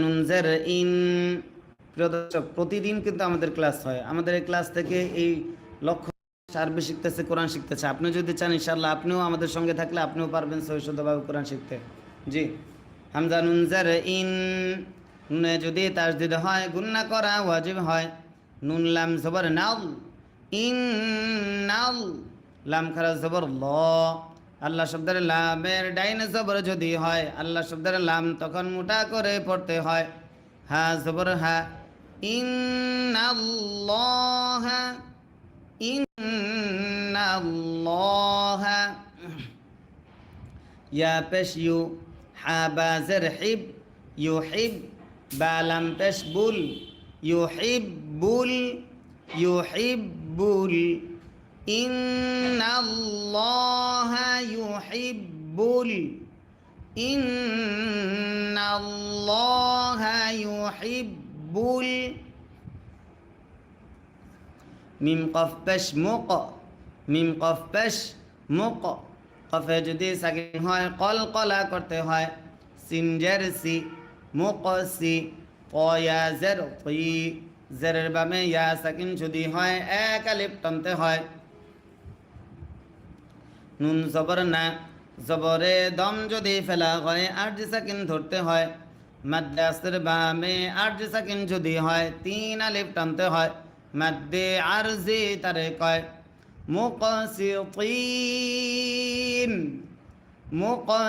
নুনজের in. প্রিয় দর্শক, প্রতিদিন কিন্তু আমাদের ক্লাস হয়। আমাদের এই ক্লাস থেকে এই লক্ষ্য আরবি শিখতেছে, কোরআন শিখতেছে। আপনি যদি চান ইনশাআল্লাহ আপনিও আমাদের সঙ্গে থাকলে আপনিও পারবেন সহি শুদ্ধভাবে কোরআন শিখতে। জি, হামজা নুনজের ইন, নুনে যদি তাসদিদ হয় গুন্না করা ওয়াজিব হয়। নুন লাম জবর নাল, ইন নাল, লাম খারা জবর ল। আল্লাহ শব্দের লামের ডাইনে জবর যদি হয়, আল্লাহ শব্দের লাম তখন মোটা করে পড়তে হয়। হা জবর হা, ইন্নাল্লাহ, ইন্নাল্লাহ। ইয়া পেশ ইউ, হা বা জের হিব, ইউহিব, বা লাম পেশ বুল, ইউহিব্বুল, ইউহিব্বুল। ইন্নাল্লাহা ইউহিব্বুল, ইন্নাল্লাহা ইউহিব্বুল। মিম কফ পেশ মুক, মিম কফ পেশ মুক। কফে যদি সাকিন হয় কলকলা করতে হয়। সিন জের সি, মুকসি। কয়া জের কি, জেরের বামে ইয়া সাকিন যদি হয় এক আলিফ টানতে হয়। নুন জবর না, জবরে দম যদি ফেলা হয় আরজি সাকিন ধরতে হয়। মাদ্দে আসরের বামে আরজি সাকিন যদি হয় তিন আলিফ টানতে হয়। মাদ্দে আরজি তারে কয় মুকসিতিন, মুকসিতিন।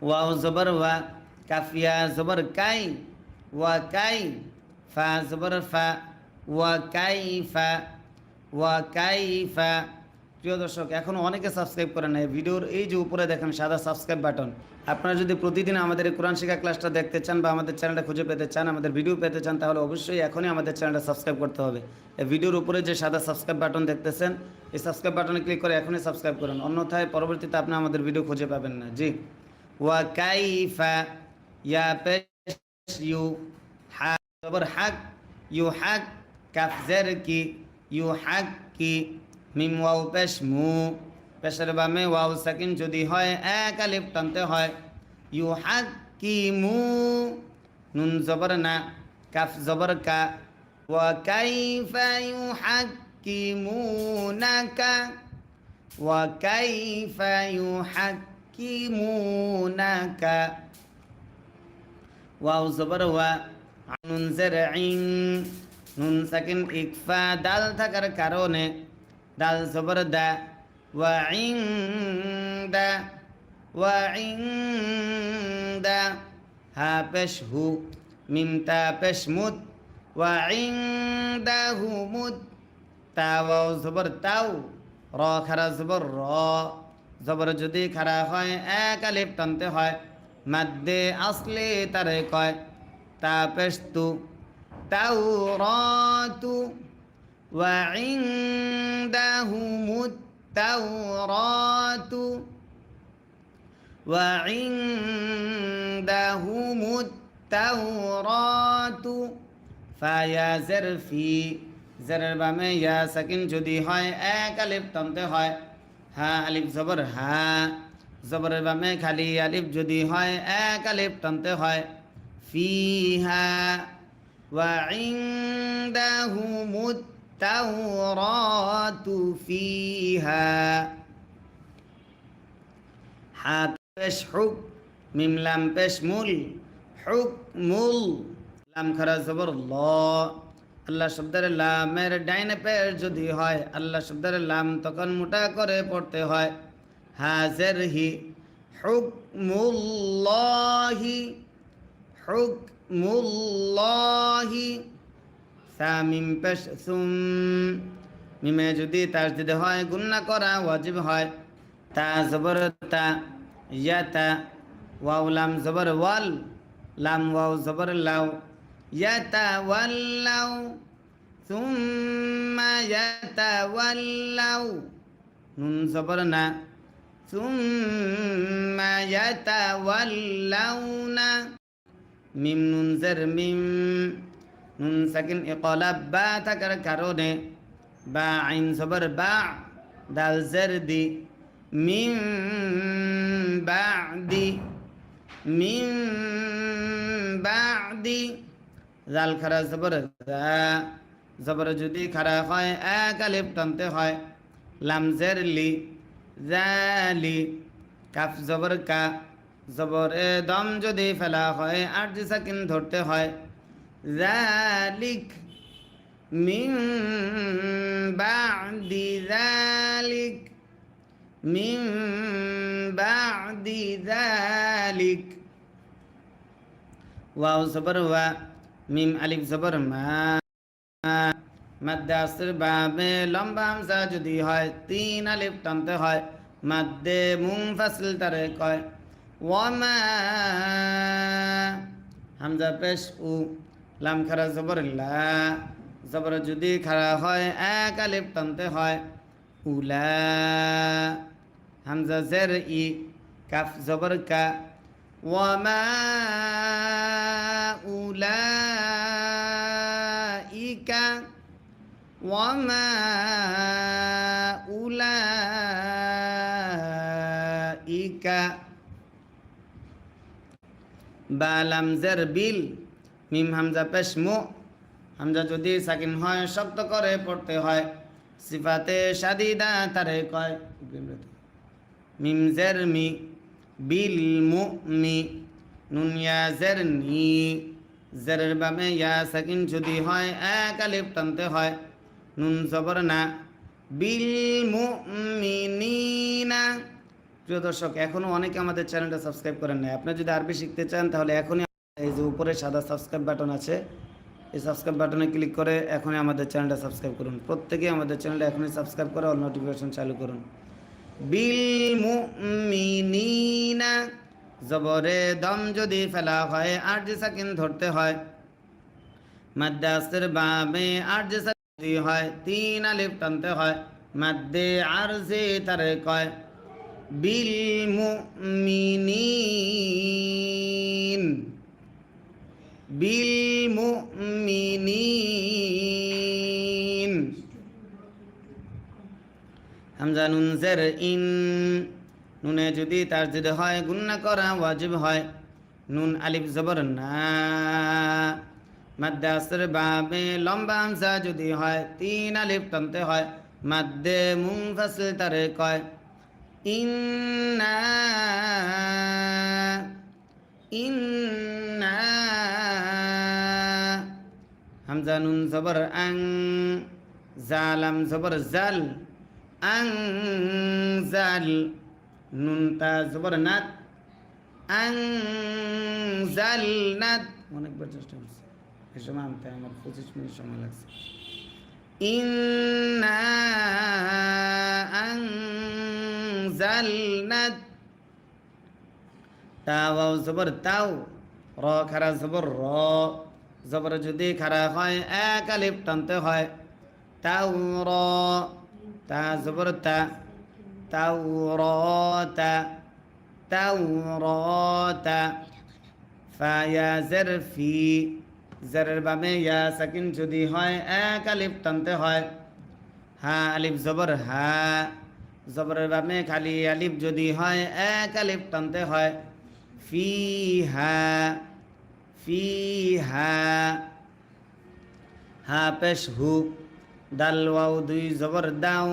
ওয়াও জবর ওয়া, কাফিয়া জবর কাই, ওয়া কাই। ফা জবর ফা, ওয়া কাইফা, ওয়া কাইফা। প্রিয় দর্শক, এখনও অনেকে সাবস্ক্রাইব করেন না। ভিডিওর এই যে উপরে দেখেন সাদা সাবস্ক্রাইব বাটন, আপনারা যদি প্রতিদিন আমাদের এই কোরআন শিক্ষা ক্লাসটা দেখতে চান বা আমাদের চ্যানেলটা খুঁজে পেতে চান, আমাদের ভিডিও পেতে চান, তাহলে অবশ্যই এখনই আমাদের চ্যানেলটা সাবস্ক্রাইব করতে হবে। এই ভিডিওর উপরে যে সাদা সাবস্ক্রাইব বাটন দেখতেছেন, এই সাবস্ক্রাইব বাটনে ক্লিক করে এখনই সাবস্ক্রাইব করুন, অন্যথায় পরবর্তীতে আপনি আমাদের ভিডিও খুঁজে পাবেন না। জি, ওয়া কাইফা, ইয়া পেশ ইউ, হা জবর হাক, ইউ হাক। কাফ জের কি, ইউ হাক কি। মিম ওয়াও পেশ মু, পেশের বামে ওয়াও সাকিন যদি হয় এক আলিফ টানতে হয়। ইউ হাক কি মু। নুন জবর না, কাফ জবর কা। ওয়া কাইফা ইউ হাক কি মু নাকা, ওয়া কাইফা ইউ হাক কি মু নাকা। ওয়াও জবর ওয়া, নুন জের ইন, নুন সাকিন ইকফা দাল থাকার কারণে দাল জবর দা। ওয়া ইনদা, ওয়া ইনদা। হা পেশ হু, মিম তা পেশ মুদ। ওয়া ইনদাহু মুদ। তা ওয়াও জবর তাও, র খারা জবর র। জবর যদি খারা হয় এক আলিফ টানতে হয়। মাদ্দে আসলে তারে কয় তা পেশ তু, তাও রাতু। ওয়া ইনদাহুমুত তাওরাতু, ওয়া ইনদাহুমুত তাওরাতু। ফা ইয়া জের ফি, জেরের বামে ইয়া সাকিন যদি হয় এক আলিফ টানতে হয়। হা আলিফ জবর হা, জবরের বামে খালি আলিফ যদি হয় এক আলিফ টানতে হয়। ফিহা, ওয়া ইনদাহুমুত তাওরাতু ফিহা। হা পেশ হুক, মিম লাম পেশ মুল, হুক মুল। লাম খারা জবর ল, আল্লাহ শব্দের লামের ডাইনে পেশ যদি হয় আল্লাহ শব্দের লাম তখন মোটা করে পড়তে হয়। হাজের হি, হুকমুল্লাহি, হুকমুল্লাহি। সামিম পেশ সুম, মিমে যদি তাসদিদ হয় গুন্না করা ওয়াজিব হয়। তা জবর তা, ইয়াতা। ওয়াও লাম জবর ওয়াল, লাম ওয়াও জবর লাও। ইয়াতাওয়াল্লাউ, সুম্মা ইয়াতাওয়াল্লাউ। নুন জবর না, সুম্মা ইয়াতাওয়াল্লাউনা। মিম নুন জের মিম, নুন সাকিন ইকলাব বা থাকার কারণে বা আইন জবর বা, দাল জের দি মিন বাদি মিন বাদি জাল খারা জবর জা জবর যদি খারা হয় এক আলিফ টানতে হয় লাম জের লি জালি কাফ জবর কা জবর দম যদি ফেলা হয় আর যে সাকিন ধরতে হয় জালিক মিন বাদি জালিক মিন বাদি জালিক ওয়াও জবর ওয়া মিম আলিফ জবর মা মাদ্দে আসর বাবে লম্বা হামজা যদি হয় তিন আলিফ টানতে হয় মাদ্দে মুনফাসিল তারে কয় ওয়ামা হামজা পেশ উ লাম খারা জবর লা জবর যদি খারা হয় এক আলিফ টানতে হয় উলা হামজা জের ই কাফ জবর কা ওয়ামা উলাইকা ওয়ামা উলাইকা বা লাম জের বিল মিম হামজা পেশ মু হামজা যদি সাকিন হয় শক্ত করে পড়তে হয় সিফাতে শাদিদা তারে কয় মিম জের মি বিল মুমি নুন ইয়া জের নি জেরের বামে ইয়া সাকিন যদি হয় এক আলিফ টানতে হয় নুন জবর না বিল মুমিনিনা। প্রিয় দর্শক, এখনও অনেকে আমাদের চ্যানেলটা সাবস্ক্রাইব করেন নাই। আপনি যদি আরবি শিখতে চান তাহলে এখনই এই যে উপরে সাদা সাবস্ক্রাইব বাটন আছে, এই সাবস্ক্রাইব বাটনে ক্লিক করে এখনই আমাদের চ্যানেলটা সাবস্ক্রাইব করুন। প্রত্যেকেই আমাদের চ্যানেলটা এখনই সাবস্ক্রাইব করে অল নোটিফিকেশন চালু করুন। বিল মুমিনিনা জবরে দম যদি ফেলা হয় আর যে সাকিন ধরতে হয় মাদ্দে আসর বাবে আর যে সাকিন যদি হয় তিন আলিফ টানতে হয় মাদ্দে আরজে তারে কয় বিল মুমিনিন বিল মুমিনিন। হামজা নুন জের ইন নুনে যদি তার যদি হয় গুন্না করা ওয়াজিব হয় নুন আলিফ জবর না মাদ্দে আসর বাবে লম্বা হামজা যদি হয় তিন আলিফ টানতে হয় মাদ্দে মুনফাসিল তারে কয় ইন্না ইন্না হামজা নুন জবর আং জালাম জবর জাল আং জাল নুন তা জবর নাত আং জাল নাত। অনেকবার চেষ্টা করছি, এই সময় আনতে আমার 25 মিনিট সময় লাগছে। ইন্না আং জাল নাত তাও জবর তাও র খারা জবর র জবর যদি খারা হয় এক আলিফ টানতে হয় তাও র তা জবর তা তাও র তা তাও র তা ফা ইয়া জের ফি জেরের বামে ইয়া সাকিন যদি হয় এক আলিফ টানতে হয় হা আলিফ জবর হা জবরের বামে খালি আলিফ যদি হয় এক আলিফ টানতে হয় ফিহা ফিহা হা পেশ হু দাল ওয়াও দুই জবর দাও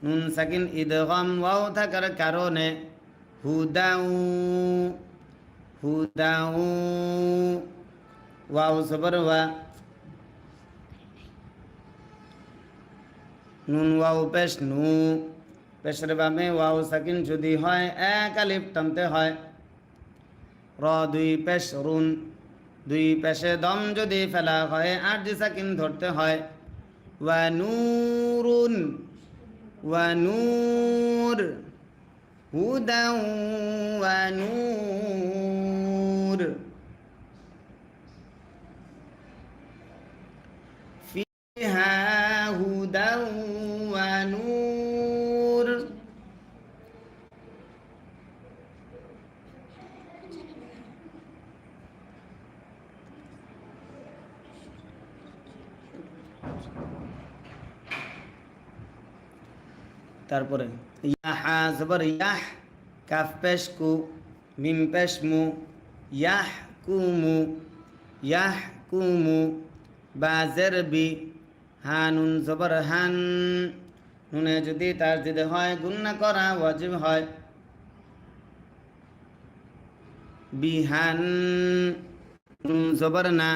নুন সাকিন ইদগাম ওয়াও থাকার কারণে হুদাউ হুদাউ ওয়াও জবর ওয়া নুন ওয়াও পেশ নু পেশের বামে ওয়াও সাকিন যদি হয় এক আলিফ টানতে হয় র দুই পেশ রুন দুই পেশে দম যদি ফেলা হয় আর যে সাকিন ধরতে হয় ওয়া নূরুন ওয়া নূর হুদাউ ওয়া নূর ফিহা হুদাউ ওয়া নূর। তারপরে ইয়া হা জবর ইয়াহ, কাফ পেশ কু, মিম পেশ মু, ইয়াহ কুমু, ইয়াহ কুমু, বা জের বি, হা নুন জবর হান, নুনে যদি তার যদি হয় গুণনা করা ওয়াজিব হয়। বিহান, নুন জবর না,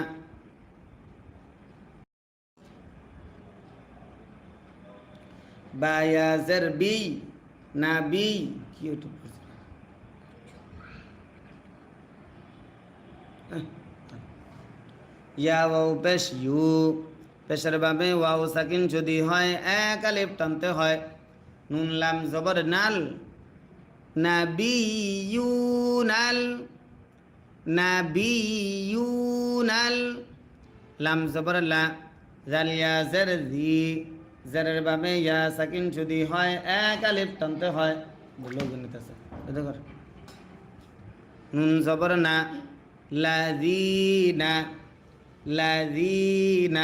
বা ইয়া জের বি, না বি, কি ওটা ইয়া ওয়াও পেশ ইউ, পেশের বাবে ওয়াও সাকিন যদি হয় এক আলিফ টানতে হয়। নুন লাম জবর নাল, নাবিয়ুনাল, নাবিয়ুনাল, লাম জবর লা, জাল ইয়া জের জি, জেরের বাবে ইয়া সাকিন যদি হয় এক আলিফ টানতে হয়। বলো গণিত আছে দেখো। নুন জবর না, লাযিনা, লাযিনা,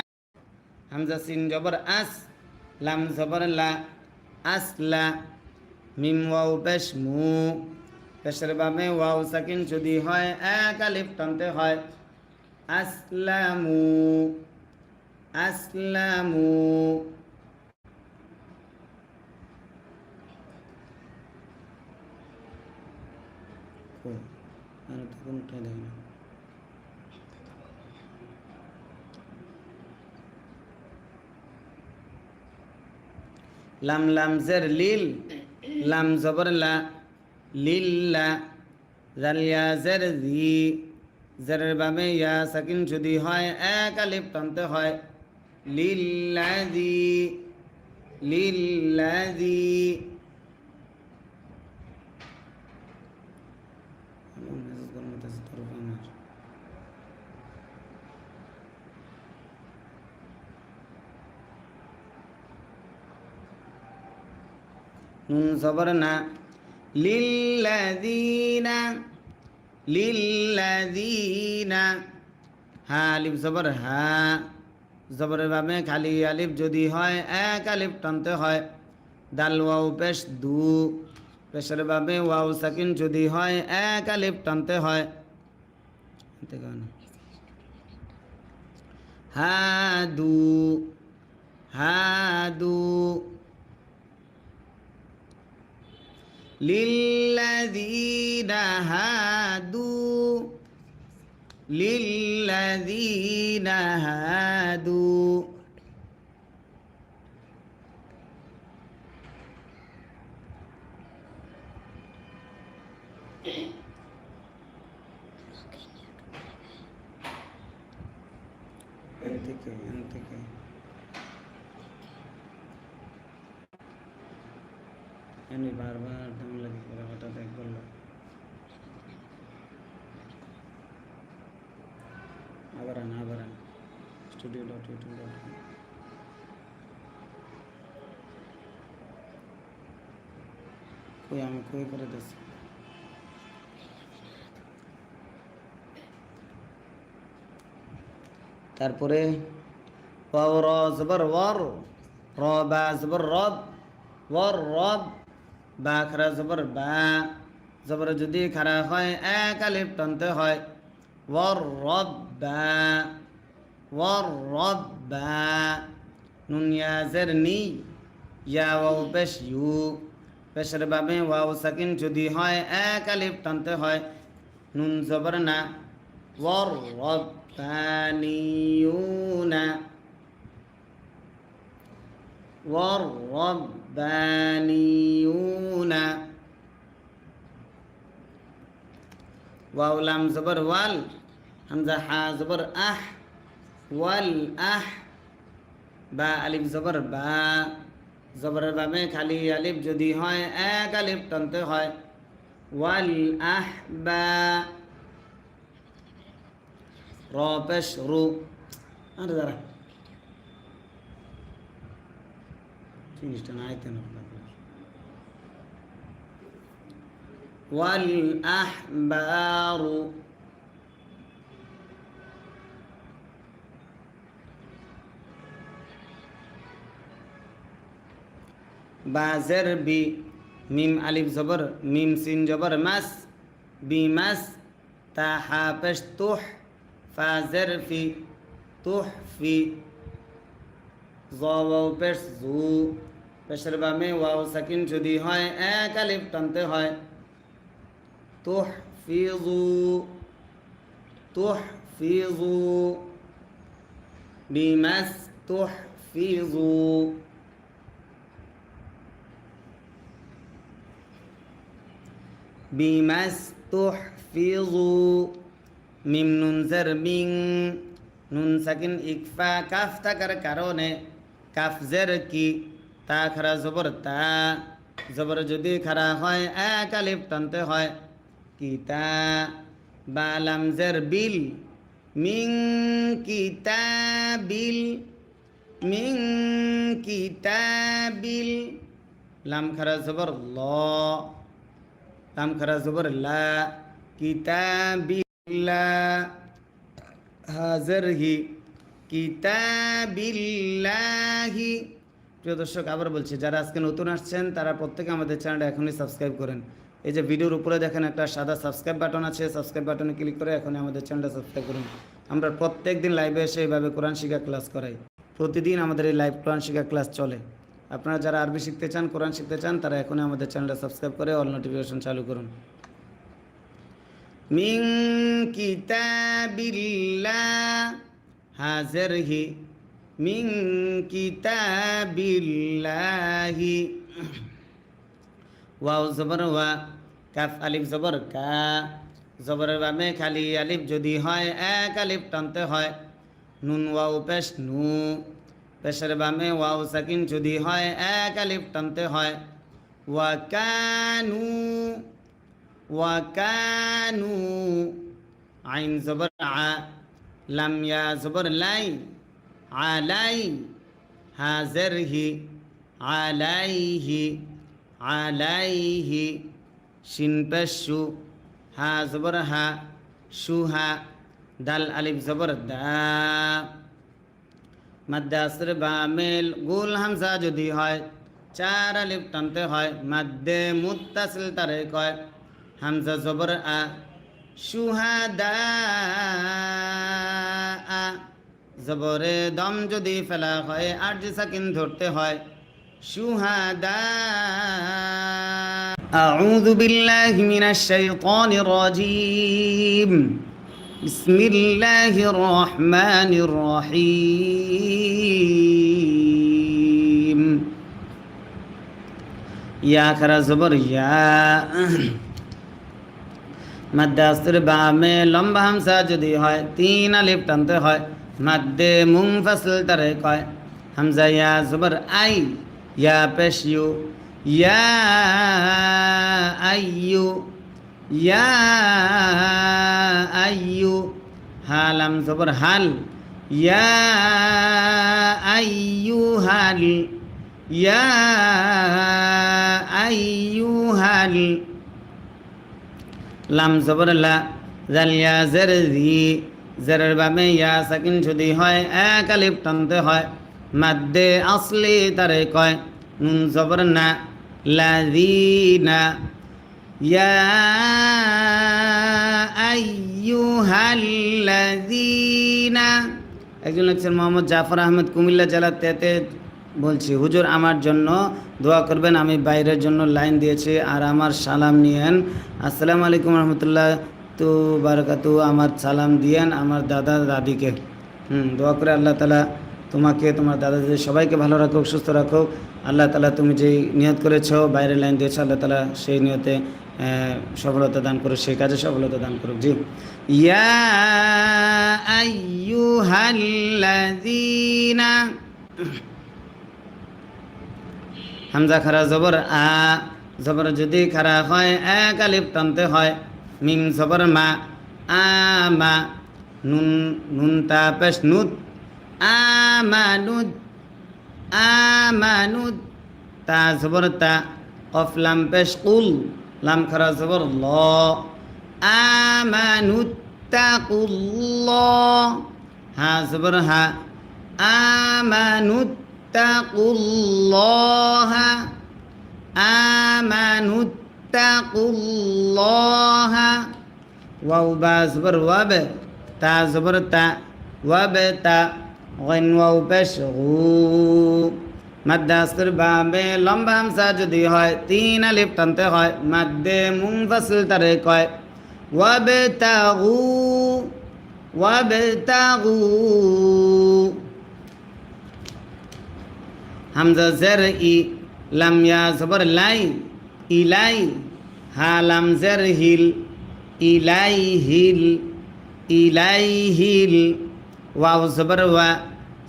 হামজা সিন জবর আস, লাম জবর লা, আসলা, মিম ওয়াও পেশ মু, পেশের বাবে ওয়াও সাকিন যদি হয় এক আলিফ টানতে হয়। আসলামু, আসলামু, লাম লাম জের লিল, লাম জবর লা, লিল্লা, জাল ইয়া জের জি, জেরের বাবে ইয়া সাকিন যদি হয় এক আলিফ টানতে হয়। লিল্লাযী, লিল্লাযী, নুন জবর না, লিল্লাযীনা, লিল্লাযীনা, হা আলিফ জবর হা, জবরের ভাবে খালি আলিফ যদি হয় এক আলিফ টানতে হয়। দাল ওয়াও পেশ দু, পেশের ভাবে ওয়াও সাকিন যদি হয় এক আলিফ টানতে হয়। হাদু, হাদু, লিল্লাযীনা হাদু, লিল্লাযীনা হাদু, থেকে আমি বারবার দাম লাগে করে হঠাৎ এক বললো আবার আন studio.youtube.com কই আমি কই করে দিচ্ছি। তারপরে ওয়াও র জবর ওয়ার, র বা জবর রব, ওয়ার রব, বা খারা জবর বা, জবর যদি খারা হয় এক আলিফ টানতে হয়। ওয়ার রব্বা, ওয়ার রব্বা, নুন ইয়া জের নি, ইয়া ওয়াও পেশ ইউ, পেশের বাবে ওয়াও সাকিন যদি হয় এক আলিফ টানতে হয়। নুন জবর না, ওয়ার রব্বানিয়ুনা, ওয়ার রব্বানিয়ুনা, ওয়াও লাম জবর ওয়াল, হামজা হা জবর আহ, ওয়াল আহ, বা আলিফ জবর বা, জবরের বাবে খালি আলিফ যদি হয় এক আলিফ টানতে হয়। ওয়াল আহ বা, র পেশ রু, আর যারা জিনিসটা না আইতেন ওয়াল আহবারু, বা জের বি, মিম আলিফ জবর মিম সিন জবর মাস, বি মাস, তা হা পেশ তুহ, ফা জের ফি, তুহ ফি, জ ওয়াও পেশ জু, পেশের বামে ওয়াও সাকিন যদি হয় এক আলিফ টানতে হয়, তুহ ফিজু, তুহ ফিজু, বিমাস তুহ ফিজু, বিমাস তুহ ফিজু, মিম নুন জের মিং, নুন সাকিন ইকফা কাফ থাকার কারণে কাফ জের কি, তা খারা জবর তা, জবর যদি খারা হয় এক আলিফ টানতে হয়, কিতা, বা লাম জের বিল, মিং কিতাবিল, মিং কিতাবিল, লাম খারা জবর ল, লাম খারা জবর লা, কিতাবিল্লা, হাজার হি, কিতাবিল্লাহি। প্রিয় দর্শক, আবার বলছি, যারা আজকে নতুন আসছেন তারা প্রত্যেকে আমাদের চ্যানেলটা এখনই সাবস্ক্রাইব করেন। এই যে ভিডিওর উপরে দেখেন একটা সাদা সাবস্ক্রাইব বাটন আছে, সাবস্ক্রাইব বাটনে ক্লিক করে এখনই আমাদের চ্যানেলটা সাবস্ক্রাইব করুন। আমরা প্রত্যেক দিন লাইভে এসে এইভাবে কোরআন শিক্ষা ক্লাস করাই। প্রতিদিন আমাদের এই লাইভ কোরআন শিক্ষা ক্লাস চলে। আপনারা যারা আরবি শিখতে চান, কোরআন শিখতে চান, তারা এখনই আমাদের চ্যানেলটা সাবস্ক্রাইব করে অল নোটিফিকেশন চালু করুন। মিন কিতাবিল্লাহ, হাজার হি, মিন কিতাবিল্লাহি, ওয়াও জবর ওয়া, কাফ আলিফ জবর কা, জবরের বামে খালি আলিফ যদি হয় এক আলিফ টানতে হয়, নুন ওয়াও পেশ নু, পেশের বামে ওয়াও সাকিন যদি হয় এক আলিফ টানতে হয়, ওয়াকানু, ওয়াকানু, আইন জবর আ, লাম ইয়া জবর লাই, আলাই, হাজার হি, আলাইহি, আলাইহি, শিন পেশ শু, হা জবর হা, শুহা, দাল আলিফ জবর দা, মাদ্দে আসর বামেল গোল হামজা যদি হয় চার আলিফ টানতে হয়, মাদ্দে মুত্তাসিল তারে কয়, হামজা জবর আ, শুহাদা, জবরে দম যদি ফেলা হয় আরজি সাকিন ধরতে হয়, শুহাদা। আউযু বিল্লাহি মিনাশ শাইতানির রাজীম, বিসমিল্লাহির রহমানির রহিম। ইয়া খারা জবর ইয়া, মাদ্দে আসর বামে লম্বা হামসা যদি হয় তিন আলিফ টানতে হয়, মাদ্দে মুনফাসিল তারে কয়, হামজা ইয়া জবর আই, ইয়া পেশ ইউ, ইয়া আইয়ু, ইয়া আইয়ু, হালাম জবর হাল, ইয়া আইয়ুহাল, ইয়া আইয়ুহাল, লাম জবর লা, জাল ইয়া জের জি, জেরের বামে ইয়া সাকিন যদি হয় এক আলিফ টানতে হয়, মাদ্দে আসলি তারে কয়, নুন জবর না, লাযিনা, ইয়া আইয়ুহাল্লাযিনা। একজন লিখছেন মোহাম্মদ জাফর আহমেদ, কুমিল্লা জেলা তেতে, বলছি হুজুর আমার জন্য দোয়া করবেন, আমি বাইরের জন্য লাইন দিয়েছি, আর আমার সালাম নিয়েন। আসসালামু আলাইকুম রহমতুল্লাহ তো বারাকাতু, আমার সালাম দিয়েন আমার দাদা দাদিকে। দোয়া করে আল্লাহ তালা তোমাকে, তোমার দাদা দাদি সবাইকে ভালো রাখুক, সুস্থ রাখুক। আল্লাহ তালা তুমি যেই নিয়ত করেছো, বাইরের লাইন দিয়েছো, আল্লাহ তালা সেই নিয়তে সফলতা দান করুক, সেই কাজে সফলতা দান করুক। জি, ইয়া আইয়ুহাল্লাযীনা, হামজা খারা জবর আ, জবর যদি খারা হয় এক আলিফ টানতে হয়, মিম জবর মা, আমা, নুন নুন তা পেশ নুত, আমানুদ, আমানুদ, তা জবর তা, কফ লাম পেশ কুল, লাম খারা জবর ল, আমানুত্তাকুল্লাহ, হা জবর হা, আমানুত্তাকুল্লাহ, আমানুত্তাকুল্লাহা ওয়াও বা জবর ওয়াব তা জবর তা ওয়াব তা গইন ওয়াও পেশ গু মাদ্দে আসর বাবে লম্বা হামজা যদি হয় তিন আলিফ টানতে হয় মাদ্দে মুনফাসিল তারে কয় ওয়াবতাগু ওয়াবতাগু হামজা জের ই লাম ইয়া জবর লাই ইলাই হা লাম জের হিল ইলাইহিল ইলাইহিল ওয়াও জবর ওয়া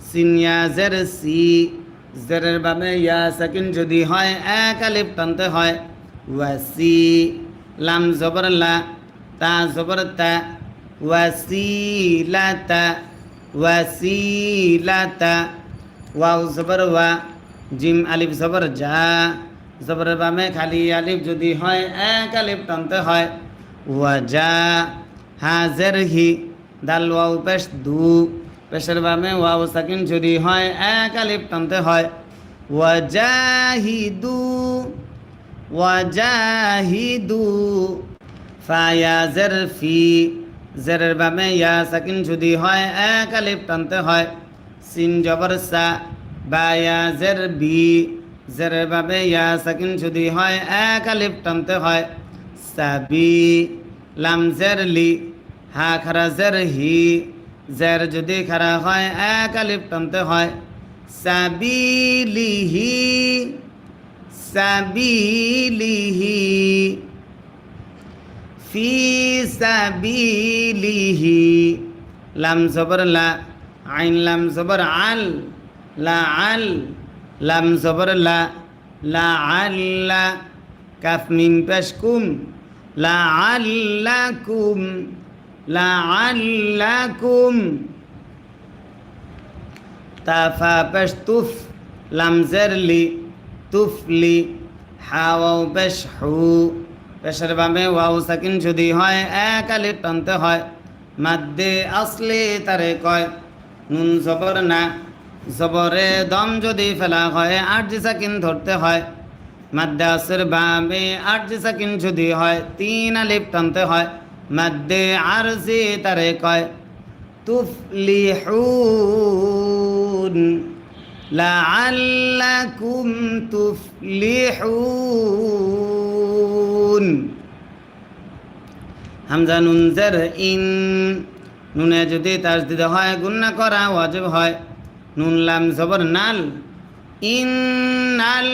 সিন ইয়া জের সি জেরের বামে ইয়া সাকিন যদি হয় এক আলিফ টানতে হয় ওয়াসি লাম জবর লা তা জবর তা ওয়াসিলাতা ওয়াসিলাতা ওয়াও জবর ওয়া জিম আলিফ জবর যা জবরের বামে খালি আলিফ যদি হয় এক আলিফ টানতে হয় ওয়াজা হাজের হি দাল ওয়াও পেশ দু পেশের বামে ওয়াও সাকিন যদি হয় এক আলিফ টানতে হয় ওয়াজাহিদু ওয়াজাহিদু ফায়া জের ফি জেরের বামে ইয়া সাকিন যদি হয় এক আলিফ টানতে হয় সিন জবর সা বায়া জের বি জেরের বামে ইয়া সাকিন যদি হয় এক আলিফ টানতে হয় সাবি লাম জের লি হা খারা জের হি জের যদি খারা হয় এক আলিফ টানতে হয় সাবিলিহি সাবিলিহি ফি সাবিলিহি লাম জবর লা আইন লাম জবর আল লা আল লাম জবর লা লা আল্লা কাফ মিম পেশ কুম লা আল্লাকুম লা আল্লাকুম তাফা পেশ তুফ লাম জের লি তুফলি হাওয়াও পেশ হু পেশের বামে ওয়াও সাকিন যদি হয় এক আলিফ টানতে হয় মাদ্দে আসলে তারে কয় নুন জবর না জবরে দম যদি ফেলা হয় আরজি সাকিন ধরতে হয় মাদ্দে আসর বামে আরজি সাকিন যদি হয় তিন আলিফ টানতে হয় মাদ্দে আরজি তারে কয় তুফলিহুন লাআল্লাকুম তুফলিহুন হামজা নুন জের ইন নুনে যদি তাসদিদ হয় গুন্না করা ওয়াজিব হয় নুন লাম জবর নাল ইন্নাল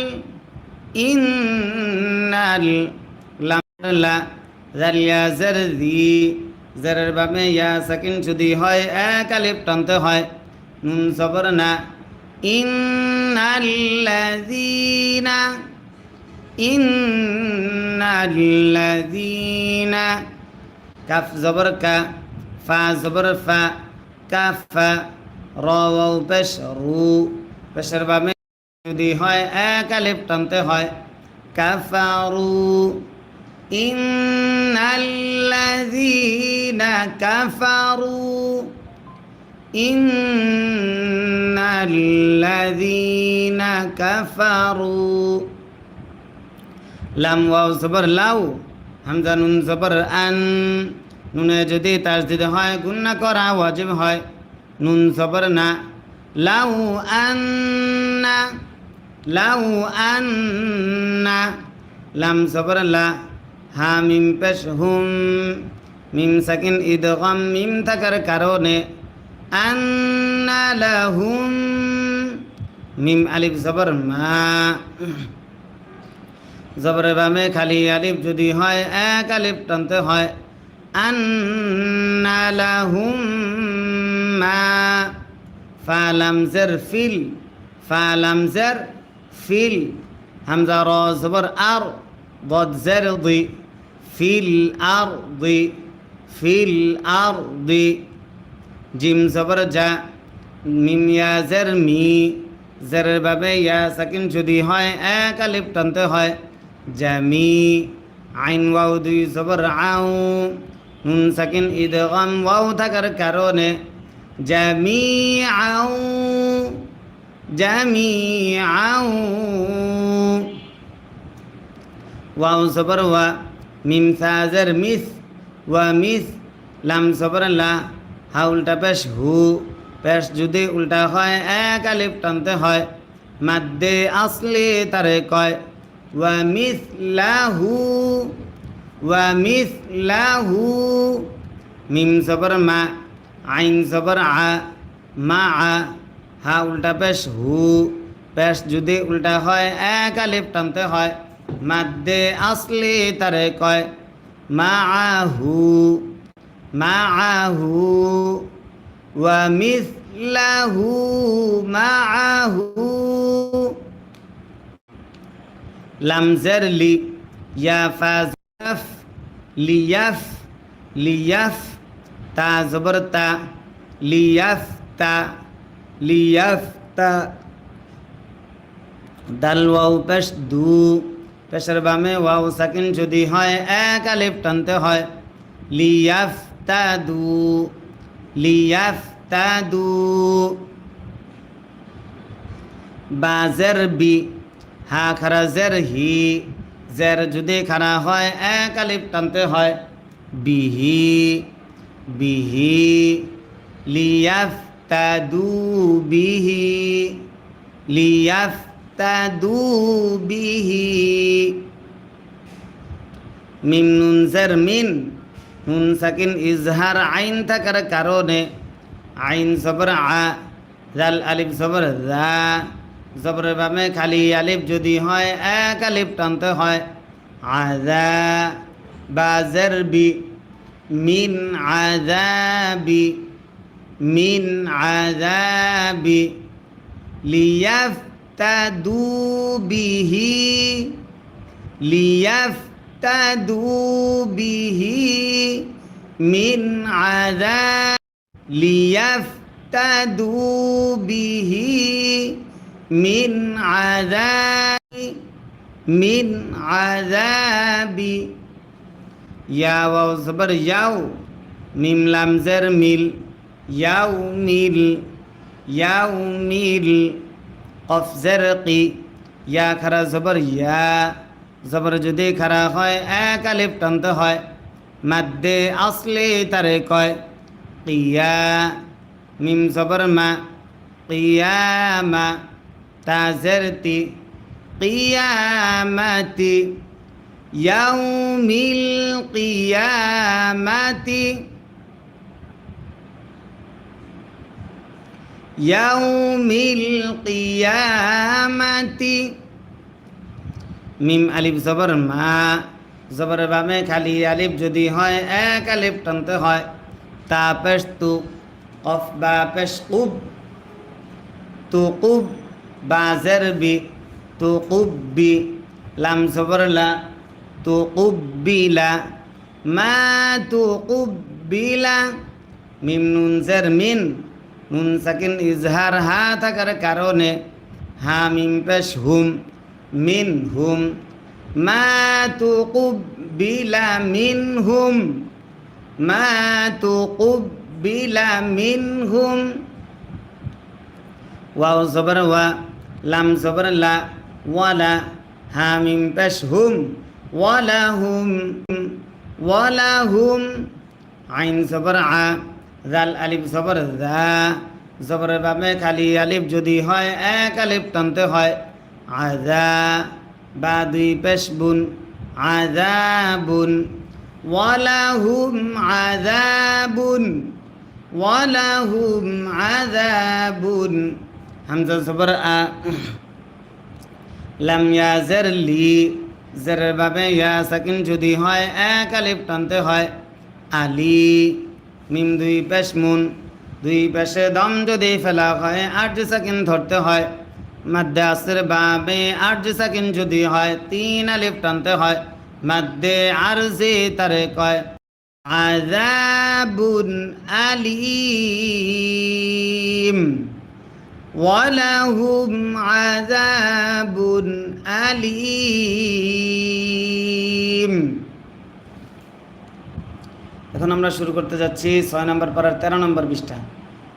ইন্নাল লাম লা জালিয়া জের দি জেরের বামে ইয়া সাকিন যদি হয় এক আলিফ টানতে হয় নুন জবর না ইন্নাল্লাযীনা ইন্নাল্লাযীনা কাফ জবর কা ফা জবর ফা কাফা র ওয়াও পেশ রু পেশের বামে যদি হয় এক আলিফ টানতে হয় কাফারু ইন্নাল্লাযীনা কাফারু ইন্নাল্লাযীনা কাফারু লাম ওয়াও জবর লাউ হামজা নুন জবর আন নুনে যদি তাসদিদ হয় গুন্না করা ওয়াজিব হয় নুন জবর না লাউ আন্না লাউ আন্না লাম জবর লা হা মিম পেশ হুম মিম সাকিন ইদগাম মিম থাকার কারণে আন্না লাহুম মিম আলিফ জবর মা জবরের বামে খালি আলিফ যদি হয় এক আলিফ টানতে হয় আন্না লাহুম মা ফা লাম জের ফিল ফা লাম জের ফিল হামজা র জবর আর ضاد زر ضي في الأرض في الأرض জিম জবর যা মিম ইয়া জের মি জেরের বাবে ইয়া সাকিন যদি হয় এক আলিফ টানতে হয় জামি আইন ওয়াও দুই জবর আউ নুন সাকিন ইদগাম ওয়াও থাকার কারণে জামি আউ জামি আউ ওয়াও জবর ওয়া মিম সাজের মিস ওয়া মিস লাম জবর লা হা উল্টা পেশ হু পেশ যদি উল্টা হয় এক আলিফ টানতে হয় মাদ্দে আসলি তারে কয় ওয়া মিসলাহু ওয়া মিসলাহু মিম জবর মা আইন জবর আ মা আ হা উল্টা পেশ হু পেশ যদি উল্টা হয় এক আলিফ টানতে হয় মাদ্দে আসলি তারে কয় মা আহু মা আহু ওয়া মিসলাহু মা আহু লামজের লি ইয়া ফাজাফ লিয়াফ লিয়াফ তা জবর তা লিয়াফতা লিয়াফতা দাল ওয়াও পেশ দু পেশের বামে ওয়াও সাকিন যদি হয় এক আলিফ টানতে হয় লিয়াফতাদু লিয়াফতাদু বাজের বি হা খারা জের হি জের যদি খারা হয় এক আলিফ টানতে হয় বিহি বিহি লিয়াফতাদু বিহি লিয়াফতাদু বিহি মিম নুন জের মিন নুন সাকিন ইজহার আইন থাকার কারণে আইন জবর আ জাল আলিফ জবর জা জবরের বামে খালি আলিফ যদি হয় এক আলিফ টানতে হয় আযা বাজের বি মিন আযাবি মিন আযাবি লিয়াফতাদু বিহি লিয়াফতাদু বিহি মিন আযাব লিয়াফতাদু বিহি মিন আযাবি মিন আযাবি ইয়া ওয়াও জবর ইয়াও মিম লাম জের মিল ইয়াও মিল ইয়াও মিল কফ জের কি ইয়া খারা জবর ইয়া জবর যদি খারা হয় এক আলিফ টানতে হয় মাদ্দে আসলি তারে কয় কিয়া মিম জবর মা কিয়ামা তা জের তি কিয়ামাতি ইয়াউমিল কিয়ামাতি ইয়াউমিল কিয়ামাতি মিম আলিফ জবর মা জবর বামে খালি আলিফ যদি হয় এক আলিফ টানতে হয় তা পেশ তু কফ বা পেশ কুব তুকুব বাজের বি তুকুব্বি লাম জবর লা তুকুব্বিলা মা তুকুব্বিলা মিম নুন জের মিন নুন সাকিন ইজহার হা থাকার কারণে হা মিম পেশ হুম মিন হুম মা তুকুব্বিলা মিন হুম মা তুকুব্বিলা মিন হুম ওয়াও জবর ওয়া লাম জবর লা ওয়ালা হা মিম পেশ হুম ওয়ালাহুম ওয়ালাহুম আইন জবর আ জাল আলিফ জবর জা জবরের বামে খালি আলিফ যদি হয় এক আলিফ টানতে হয় আযা বা দুই পেশ বুন আযাবুন ওয়ালাহুম আযাবুন ওয়ালাহুম আযাবুন হামজা জবর আ লাম ইয়া জের লি জেরের বামে ইয়া সাকিন যদি হয় এক আলিফ টানতে হয় আলি মিম দুই পেশ মুন দুই পেশে দম যদি ফেলা হয় আট সাকিন ধরতে হয় মাদ্দে আসর বাবে আট সাকিন যদি হয় তিন আলিফ টানতে হয় মাদ্দে আরজি তারে কয় আযাবুন আলীম ওয়ালাহুম আযাবুন আলীম। এখন আমরা শুরু করতে যাচ্ছি 6 নম্বর পারার 13 নম্বর পৃষ্ঠা।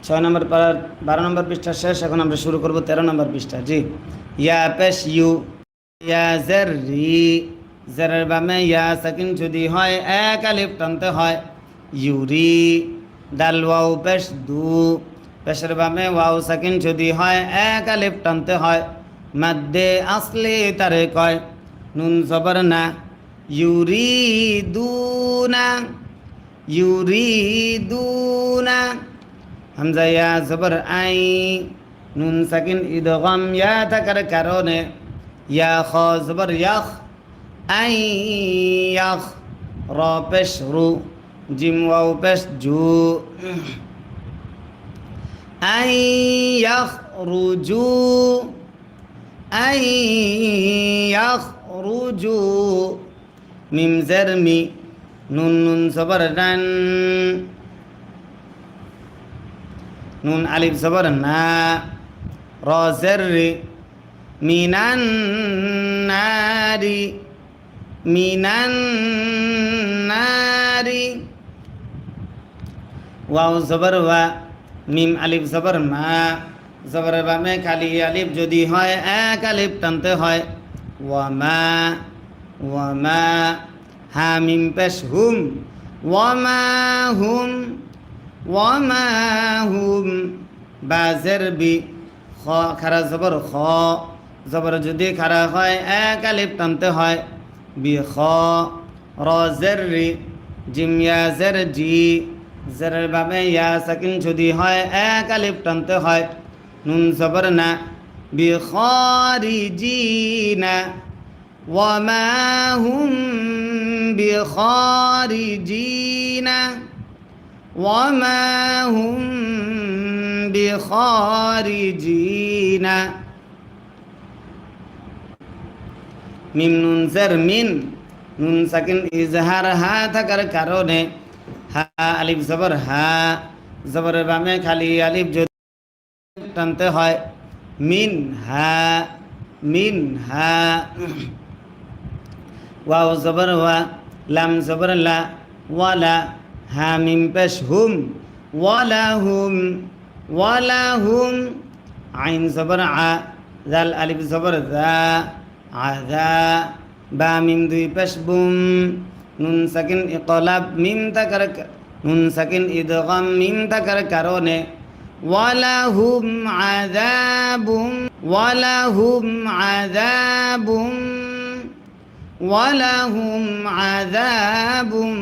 6 নম্বর পারার 12 নম্বর পৃষ্ঠা শেষ, এখন আমরা শুরু করব 13 নম্বর পৃষ্ঠা। জি, ইয়া পেশ ইউ, ইয়া জের রি, জেরের বামে ইয়া সাকিন যদি হয় এক আলিফ টানতে হয় ইউরি দাল ওয়াও পেশ দু পেশের বামে ওয়াও সাকিন যদি হয় এক আলিফ টানতে হয় মাদ্দে আসলি তারে কয় নুন জবর না ইউরিদুনা ইউরিদুনা হামজা ইয়া জবর আই নুন সাকিন ইদগাম ইয়া থাকার কারণে ইয়া খ জবর ইয়াখ আই ইয়াখ র পেশ রু জিম ওয়াও পেশ জু আই ইয়াখ রুজু আই ইয়াখ রুজু মিম জের মি নুন নুন জবর নান নুন আলিফ জবর না র জের রি মিনান নারি মিনান নারি ওয়াও জবর ওয়া মিম আলিফ জবর মা জবর বামে খালি আলিফ যদি হয় এক আলিফ টানতে হয় ওয়ামা ওয়ামা হা মিম পেশ হুম ওয়ামা হুম ওয়ামা হুম বা জের বি খ খারা জবর খ জবর যদি খারা হয় এক আলিফ টানতে হয় বি খ র জের রি জিম ইয়া জের জি জেরের বামে ইয়া সাকিন যদি হয় এক আলিফ টানতে হয় নুন জবর না বি খারিজিনা ওয়ামা হুম বি খারিজিনা ওয়ামা হুম বি খারিজিনা মিম নুন জের মিন নুন সাকিন ইজহার হা থাকার কারণে হা আলিফ জবর হা জবরের বামে খালি আলিফ যদি টানতে হয় মিন হা মিন হা ওয়াও জবর ওয়া লাম জবর লা ওয়ালা হা মিম পেশ হুম ওয়ালা হুম ওয়ালা হুম আইন জবর আ জাল আলিফ জবর দা আদা বা মিম দুই পেশ বুম নুন সাকিন ইকলাব মিম তাকার নুন সাকিন ইদগাম মিম তাকার কারণে ওয়ালাহুম আযাবুম ওয়ালাহুম আযাবুম ওয়ালাহুম আযাবুম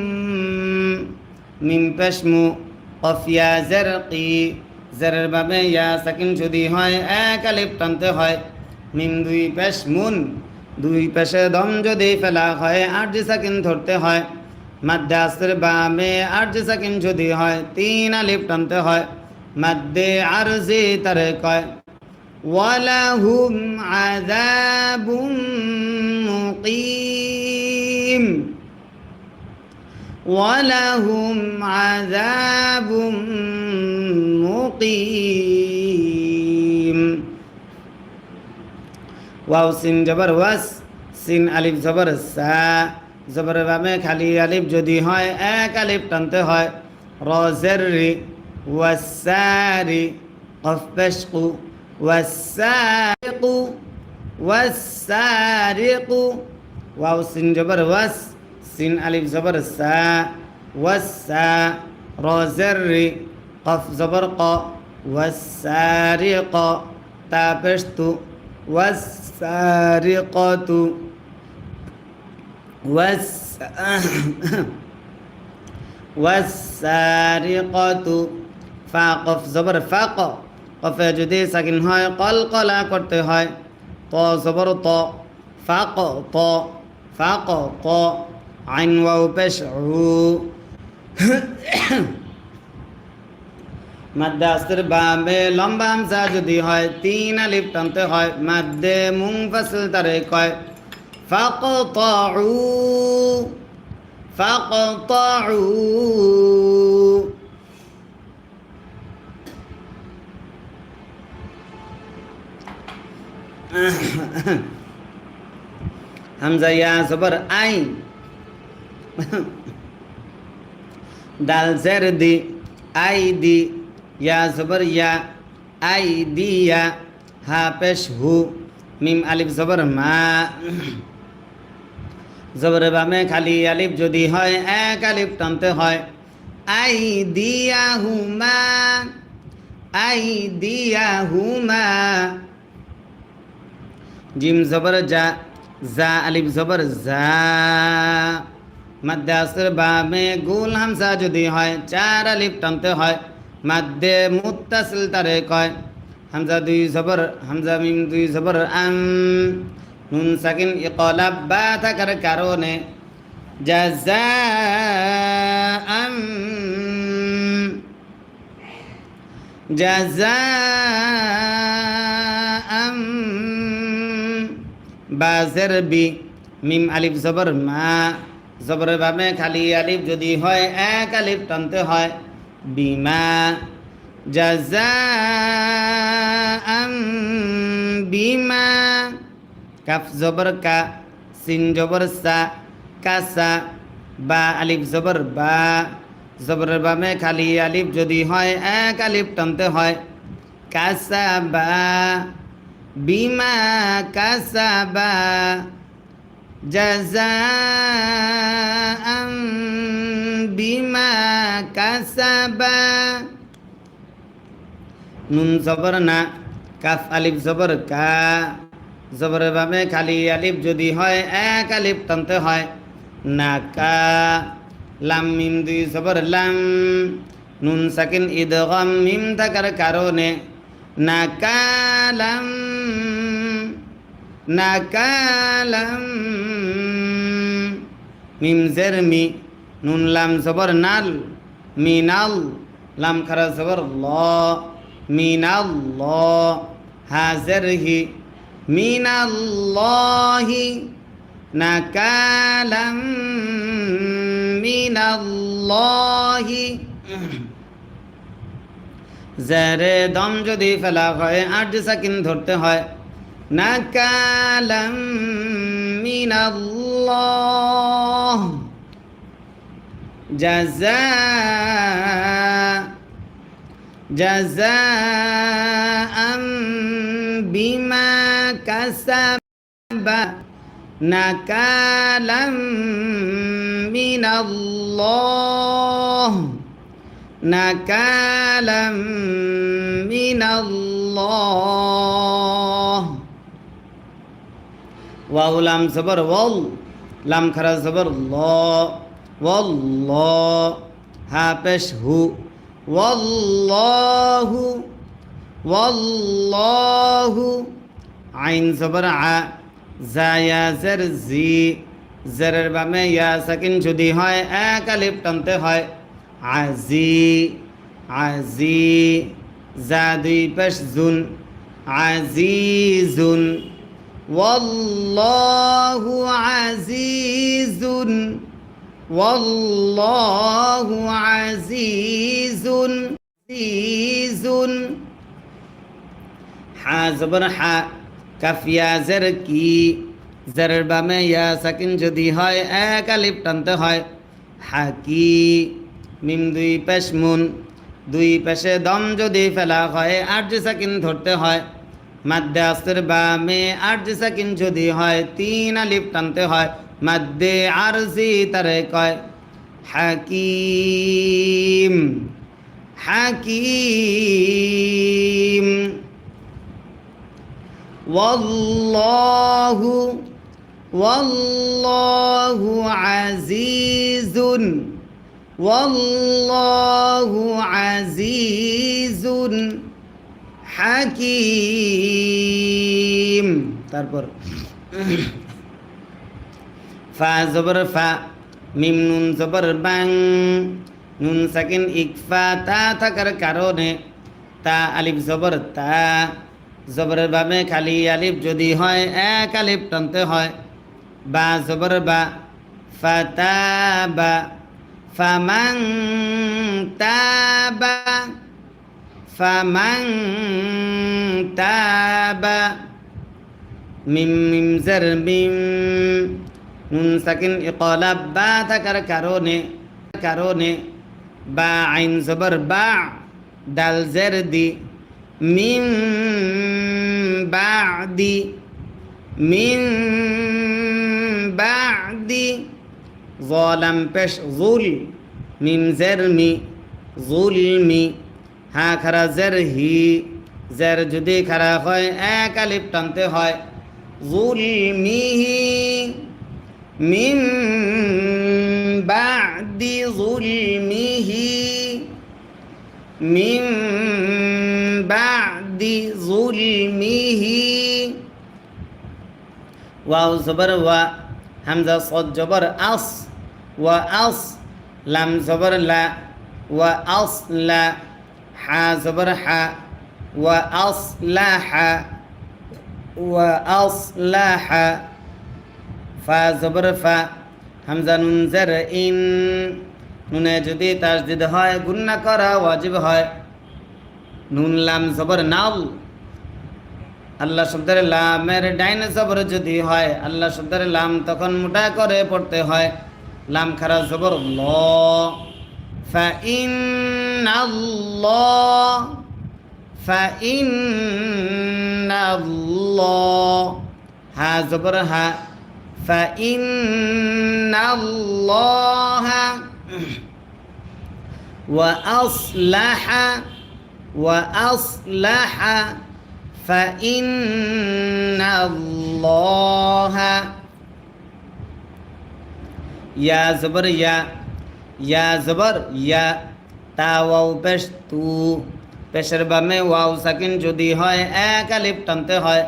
মিম পেশ মু কফ ইয়া জারকি জারের বাবে ইয়া সাকিন যদি হয় এক আলিফ টানতে হয় মিম দুই পেশ মুন দুই পেশে দম যদি ফেলা হয় আরজি সাকিন ধরতে হয় মাদ্দে আসর বামে আরজি সাকিন যদি হয় তিন আলিফ টানতে হয় মাদ্দে আরজি তারে কয় ওয়ালাহুম আযাবুম মুকিম ওয়ালাহুম আযাবুম মুকিম ওয়াও সিন জবর ওয়াস সিন আলিফ জবর সা জবর বামে খালি আলিফ যদি হয় এক আলিফ টানতে হয় র জের রি ওয়াসারি কফ পেশ কু ওয়াসারিকু ওয়াসারিকু ওয়াও সিন জবর ওয়াস সিন আলিফ জবর সা ওয়াসা র জের রি কফ জবর ক ওয়াসারিক তা পেশ তু والسارقة والسارقة ফাকফ জবর ফাক কফে যদি সাকিন হয় কলকলা করতে হয় ত জবর ত ফাক ত ফাক ত আইন ওয়াও পেশ উ মাদ্দে আসর বামে লম্বা হামজা যদি হয় তিন আলিফ টানতে হয় মাদ্দে মুনফাসিল তারে কয় ফাকতাউ ফাকতাউ হামজা ইয়া জবর আই দাল জের দি আই দি ইয়া জবর ইয়া আই দিয়া হা পেশ হু মিম আলিফ জবর মা জবর বামে খালি আলিফ যদি হয় এক আলিফ টানতে হয় আইদিয়াহুমা আইদিয়াহুমা জিম জবর জা জা আলিফ জবর জা মাদ্দে আসর বামে গুল হামজা যদি হয় চার আলিফ টানতে হয় মাদ্দে মুত্তাসিল তারে কয় হামজা দুই জবর হামজা মিম দুই জবর নুন সাকিন ইকলাব বা থাকার কারণে জাযাআম জাযাআম বাজের বি মিম আলিফ জবর মা জবর বামে খালি আলিফ যদি হয় এক আলিফ টানতে হয় বিমা জাযাআম বিমা কাফ জবর কা সিন জবর সা কাসা বা আলিফ জবর বা জবর বামে খালি আলিফ যদি হয় এক আলিফ টানতে হয় কাসা বা বিমা কাসা বা জাযাআম বিমা কাসাবা নুন জবর না কাফ আলিফ জবর কা জবর বামে খালি আলিফ যদি হয় এক আলিফ টানতে হয় নাকা লাম মিম দুই জবর লাম নুন সাকিন ইদগাম মিম থাকার কারণে নাকালাম নাকালাম মিম জের মি নুন লাম জবর নাল মিনাল লাম খারা জবর ল মিনাল্লাহ হাজের হি মিনাল্লাহি নাকালাম মিনাল্লাহি জেরে দম যদি ফেলা হয় আট সাকিন ধরতে হয় নাকালাম মিনাল্লাহ জাযাআম বিমা কাসাবা নাকালাম মিনাল্লাহ নাকালাম মিনাল্লাহ ওয়াও লাম জবর ওয়াল লাম খারা জবর ল ওয়াল্লাহ হা পেশ হু ওয়াল্লাহু ওয়াল্লাহু আইন জবর আ জা ইয়া জের জি জেরের বামে ইয়া সাকিন যদি হয় এক আলিফ টানতে হয় আজি আজি জা দুই পেশ জুন আজিজুন ওয়াল্লাহু আজিজুন ওয়াল্লাহু আজিজুন আজিজুন হা জবর হা কাফ ইয়া জের কি জেরের বামে ইয়া সাকিন যদি হয় এক আলিফ টানতে হয় হাকি মিম দুই পেশ মুন দুই পেশে দম যদি ফেলা হয় আট সাকিন ধরতে হয় মাদ্দে আসর বামে আট সাকিন যদি হয় তিন আলিফ টানতে হয় মাদ্দে আরজি তারে কয় হাকিম হাকিম ওয়াল্লাহু ওয়াল্লাহু আজিজুন ওয়াল্লাহু আজিজুন হাকিম তারপর ফা জবর ফা মিম নুন জবর বাং নুন সাকিন ইকফা তা থাকার কারণে তা আলিফ জবর তা জবরের বামে খালি আলিফ যদি হয় এক আলিফ টানতে হয় বা জবর বা ফাতাবা ফামান তাবা ফামান তাবা মিম মিম জের মিম নুন সাকিন ইকলাব বা থাকার কারণে বা আইন জবর বা দাল জের দি মিন বাদি বাদি লাম পেশ জুল মিম জের মি জুলমি হা খারা জের হি জের যদি খারা হয় এক আলিফ টানতে হয় জুলমিহি মিম বাদি জুলমিহি মিম বাদি জুলমিহি ওয়াও জবর ওয়া হামজা সদ জবর আস ওয়া আস লাম জবর লা ওয়া আসলা হা জবর হা ওয়া আসলাহা ওয়া আসলাহা ফা জবর ফা হামজা নুন জের ইন নুনে যদি তাসদিদ হয় গুন্না করা ওয়াজিব হয় নুন লাম জবর নাল আল্লাহ শব্দের লামের ডাইন জবর যদি হয় আল্লাহ শব্দের লাম তখন মোটা করে পড়তে হয় লাম খারা জবর ল ফাইন্নাল্লাহ ফাইন্নাল্লাহ হা জবর হা ফাইন্নাল্লাহ ওয়া আসলাহা ফাইন্নাল্লাহ ইয়া জবর ইয়া জবর ইয়া তা ওয়াও পেশ তু পেশের বামে ওয়াও সাকিন যদি হয় এক আলিফ টানতে হয়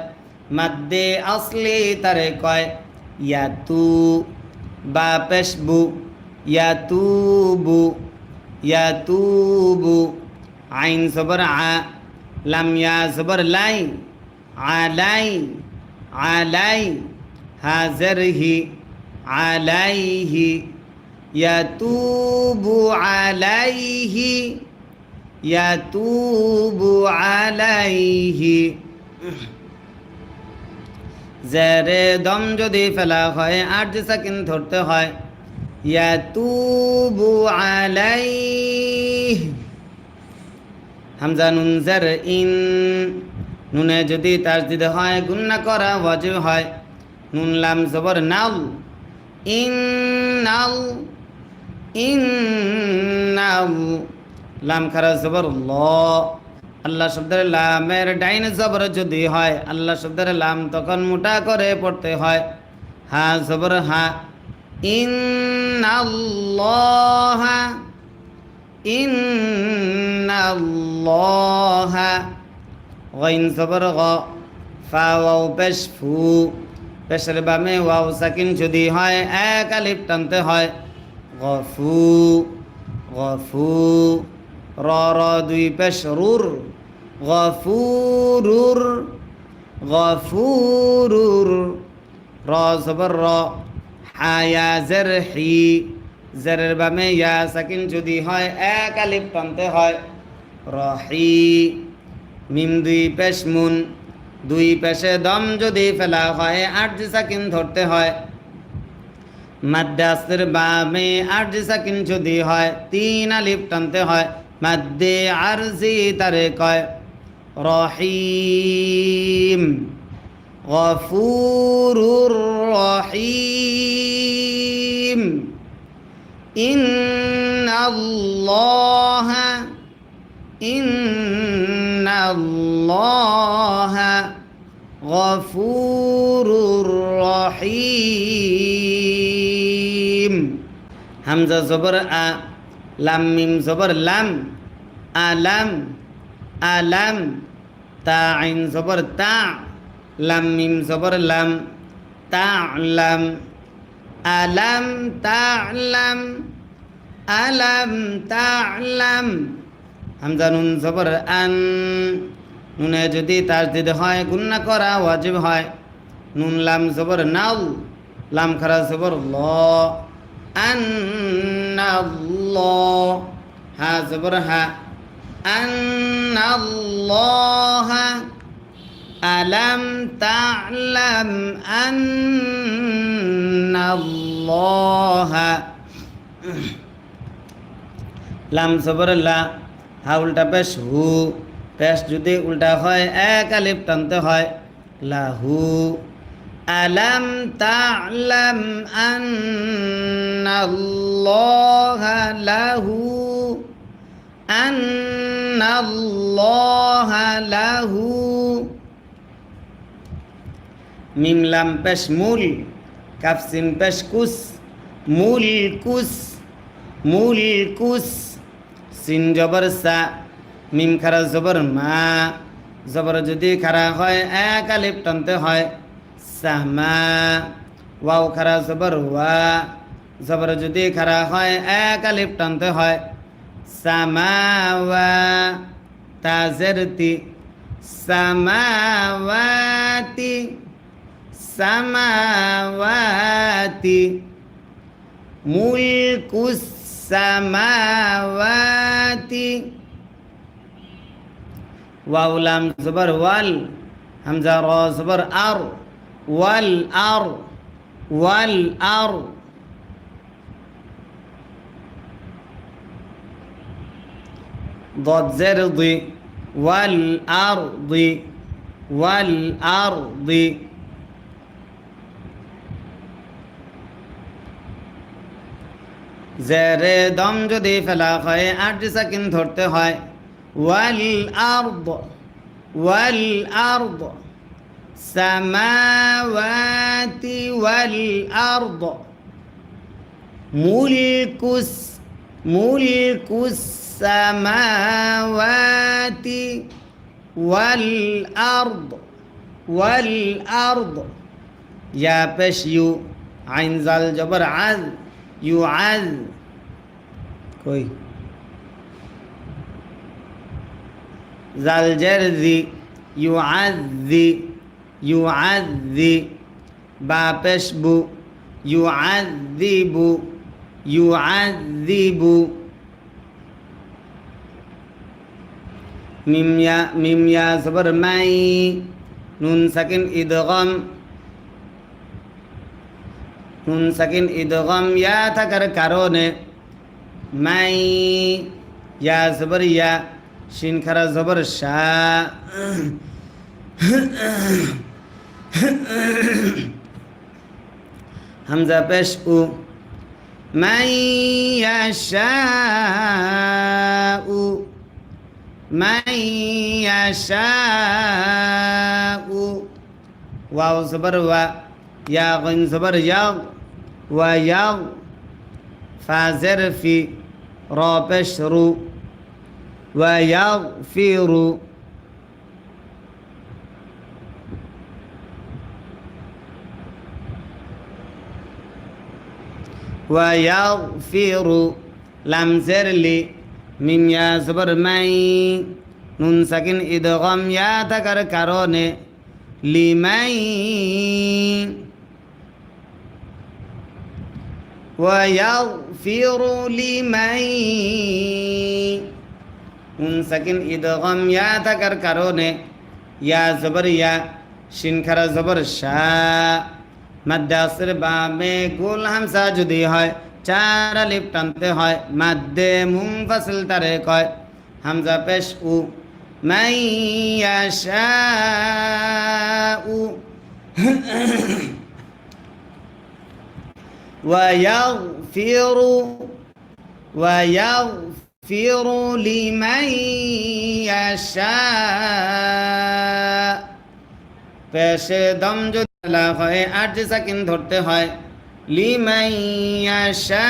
মাদ্দে আসলি তারে কয় ইয়া তু বা পেশ বু ইয়া তুবু আইন জবর আ লাম ইয়া জবর লাই আলাই হাজর হি আলাইহি ইয়াতুবু আলাইহি জেরে দম যদি ফেলা হয় আট সেকেন্ড ধরতে হয় ইয়াতুবু আলাইহি হামজা নুন জের ইন নুনে যদি তাসদিদ হয় গুন্না করা ওয়াজিব হয় নুন লাম জবর নাল ইন্নাল লাম খারা জবর ল আল্লাহ শব্দের লামের ডাইন জবর যদি হয় আল্লাহ শব্দের লাম তখন মোটা করে পড়তে হয় হা জবর হা ইন্নাল্লাহ গাইন জবর গ ফা ওয়াও পেশ ফু পেশের বামে ওয়াও সাকিন যদি হয় এক আলিফ টানতে হয় গফু র দুই পেশ রুর গফুরুর র জবর র হায়া জের হি জেরের বামে ইয়া সাকিন যদি হয় এক আলিফ টানতে হয় রহি মিম দুই পেশ মুন দুই পেশে দম যদি ফেলা হয় আট সাকিন ধরতে হয় মাদ্দাসের বামে আট সাকিন যদি হয় তিন আলিফ টানতে হয় মাদ্দে আরজি তারে কয় রহিম গফুরুর রহিম ইন্নাল্লাহ গফুরুর রহিম হামজা জবর আ লাম মিম জবর লাম আলাম তা আইন জবর তা লাম মিম জবর লাম তা'লাম আলাম তা'লাম হামজা নুন জবর আন নুনে যদি তাসদিদ হয় গুন্না করা ওয়াজিব হয় নুন লাম জবর নাল লাম খারা জবর ল আন্নাল্লাহ হা জবর হা আন্নাল্লাহ আলাম তা'লাম আন্নাল্লাহ লাম জবর লা হা উল্টা পেশ হু পেশ যদি উল্টা হয় এক আলিফ টানতে হয় লাহু ألم تعلم أن الله له মিম লাম পেশ মূল কাফ সিন পেশ কুস মুলকুস সিন জবর সা মিম খারা জবর মা জবর যদি খারা হয় এক আলিফ টানতে হয় সামা ওয়াও খারা জবর ওয়া জবর যদি খারা হয় এক আলিফ টানতে হয় সামাওয়া তাজরতি সামাওয়াতি মুলকুস সামাওয়াতি ওয়াও লাম জবর ওয়াল হামজা র জবর আর ওয়াল আর ضاد زرض والأرض জেরে দম যদি ফেলা হয় 8 সেকেন্ড ধরতে হয় والأرض সামাওয়াতি والأرض মুলকুস السماوات والأرض يا بش يو عين زال جبر عذ يعذ كوي زال جرذي يعذي با بش بو يعذب মিম ইয়া জবর মাই নুন সাকিন ইদগম ইয়া থাকার কারণে মাই ইয়া জবর ইয়া শিন খারা জবর শা হামজা পেশ উ মাই ইয়াশাউ من يشاء واو زبر و يا غين زبر يا ويا فازر في را بشر ويغفر ويغفر لم زر لي মিম ইয়া জবর মাই নুন সাকিন ইদগম ইয়া থাকার কারণে লিমাই ওয়া ইয়াগফিরু লিমাই নুন সাকিন ইদগম ইয়া থাকার কারণে ইয়া জবর ইয়া শিন খারা জবর শা মাদ্দাসের বামে গোল হামসা যদি হয় 4 আলিফ টানতে হয় মাদ্দে মুনফাসিল তারে কয় হামজা পেশ উ মাই ইয়াশাউ ওয়া ইয়াগফিরু লিমান ইয়াশা পেশে দম যদি হয় 8 সেকেন্ড ধরতে হয় লিমান ইয়াশা।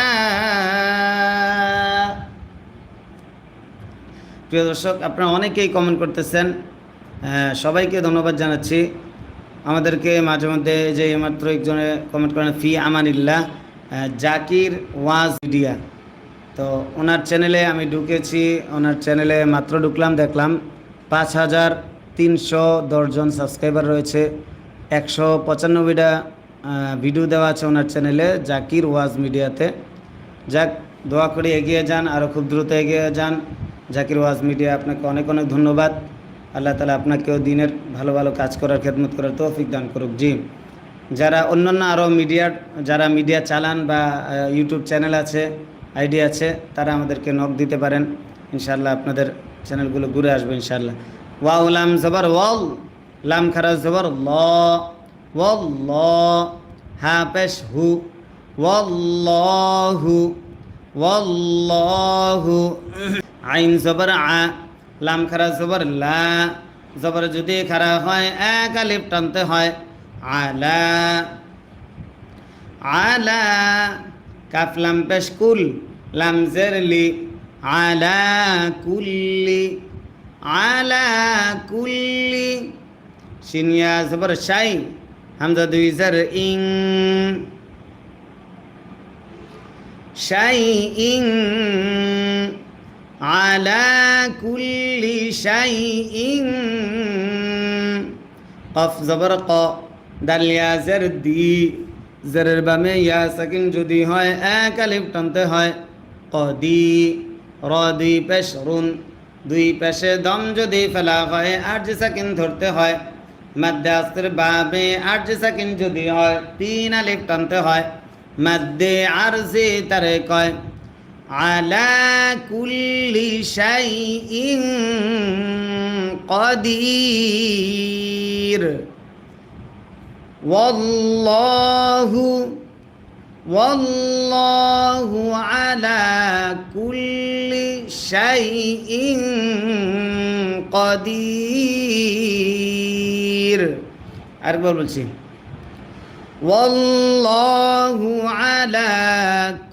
প্রিয় দর্শক, আপনারা অনেকেই কমেন্ট করতেছেন, সবাইকে ধন্যবাদ জানাচ্ছি। আমাদেরকে মাঝে মধ্যে যে মাত্র একজনে কমেন্ট করেন ফি আমানিল্লাহ, জাকির ওয়াজ মিডিয়া, তো ওনার চ্যানেলে আমি ঢুকেছি। ওনার চ্যানেলে মাত্র ঢুকলাম, দেখলাম 5310 জন সাবস্ক্রাইবার রয়েছে, 195টা ভিডিও দেওয়া আছে ওনার চ্যানেলে জাকির ওয়াজ মিডিয়াতে। যাক, দোয়া করে এগিয়ে যান, আরও খুব দ্রুত এগিয়ে যান। জাকির ওয়াজ মিডিয়া, আপনাকে অনেক অনেক ধন্যবাদ। আল্লাহ তাআলা আপনাকেও দিনের ভালো ভালো কাজ করার, খেদমত করার তৌফিক দান করুক। জি, যারা অন্যান্য আরও যারা মিডিয়া চালান বা ইউটিউব চ্যানেল আছে, আইডি আছে, তারা আমাদেরকে নক দিতে পারেন। ইনশাআল্লাহ আপনাদের চ্যানেলগুলো ঘুরে আসবে ইনশাআল্লাহ। ওয়াও লাম জবর ওয়াল, লাম খারা জবর ল, والله ها পেশ হু والله والله আইন জবর আ লাম খারা জবর লা জবর যদি খারা হয় এক আলিফ টানতে হয় আলা আলা কাফ লাম পেশ কুল লাম জের লি আলা কুল্লি আলা কুল্লি শিনিয়া জবর শাই হামজা দুই জের ইং শাই ইং আলা কুল্লি শাই ইং কফ জবর ক দাল ইয়া জের দি জেরের বামে ইয়া সাকিন যদি হয় এক আলিফ টানতে হয় কদি র দুই পেশ রুন দুই পেশে দম যদি ফেলা হয় আট সাকিন ধরতে হয় মাদ্দে আস্তের বাবে আট সাকিন যদি হয় তিন আলিফ টানতে হয় মাদ্দে আরজি তারে কয় আলা কুল্লি শাইইন কদির والله على كل شيء قدير আরেকবার বলছি والله على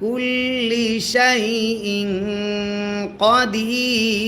كل شيء قدير